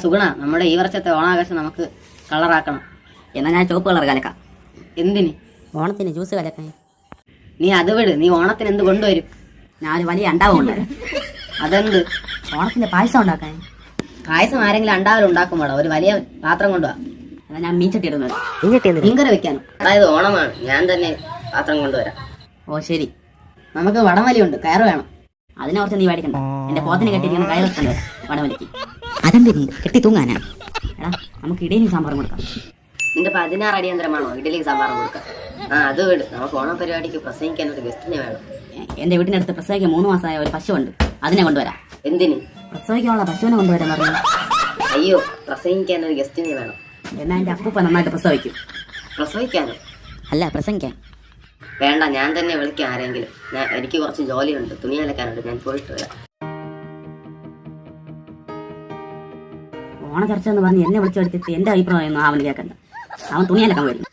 സുഗുണ, നമ്മുടെ ഈ വർഷത്തെ ഓണാഘോഷം നമുക്ക് കളറാക്കണം. എന്നാ ഞാൻ ചുവപ്പ് കളർ കലക്കാം. എന്തിന്? ഓണത്തിന് ജ്യൂസ് കലക്കാൻ. നീ അത് വിട്. നീ ഓണത്തിന് എന്ത് കൊണ്ടുവരും? ഞാനൊരു വലിയ അണ്ടാവും കൊണ്ടുവരാം. അതെന്ത്? ഓണത്തിന്റെ പായസം ഉണ്ടാക്കാൻ. പായസം ആരെങ്കിലും അണ്ടാവലും ഉണ്ടാക്കുമ്പോഴോ? ഒരു വലിയ പാത്രം കൊണ്ടുവാ. എന്നാ ഞാൻ മീൻചട്ടി ഇടുന്നത്. മീൻകറി വെക്കാനും. അതായത് ഓണമാണ്, ഞാൻ തന്നെ പാത്രം കൊണ്ടുവരാം. ഓ ശരി. നമുക്ക് വടംവലിയുണ്ട്, കയറ് വേണം. അതിനെ കുറിച്ച് നീ മേടിക്കണ്ട. എന്റെ പോത്തിനെ കെട്ടിയിരിക്കുന്ന കയറെടുക്കണ്ടേ വടംവലിക്ക്. അതെന്തിനി കെട്ടി തൂങ്ങാനാ? എടാ നമുക്ക് ഇടയിലും സാമ്പാറും കൊടുക്കാം. നിന്റെ 16 അടിയന്തരമാണോ ഇഡലി സാമ്പാറും കൊടുക്കാം? അത് വിട്. നമുക്ക് ഓണ പരിപാടിക്ക് പ്രസംഗിക്കാൻ ഒരു ഗസ്റ്റിനെ വേണം. എന്റെ വീടിനടുത്ത് പ്രസവിക്കാൻ 3 മാസമായ ഒരു പശുവുണ്ട്, അതിനെ കൊണ്ടുവരാം. എന്തിന്? പ്രസവിക്കാനുള്ള പശുവിനെ കൊണ്ടുവരാൻ പറഞ്ഞു. അയ്യോ, പ്രസംഗിക്കാൻ ഒരു ഗസ്റ്റിനെ വേണം. എന്നാ എന്റെ അപ്പൂപ്പ നന്നായിട്ട് പ്രസവിക്കും. പ്രസവിക്കാനോ? അല്ല, പ്രസംഗിക്കാൻ. വേണ്ട, ഞാൻ തന്നെ വിളിക്കാം ആരെങ്കിലും. എനിക്ക് കുറച്ച് ജോലിയുണ്ട്, തുണി അലക്കാനുണ്ട്. ഞാൻ പോയിട്ട് വരാം. ഓണ ചർച്ച എന്ന് പറഞ്ഞ് എന്നെ വിളിച്ചെടുത്തിട്ട് എന്റെ അഭിപ്രായം ഒന്നും അവൻ കേൾക്കണ്ട. അവൻ തുണി അലക്കാൻ വരും.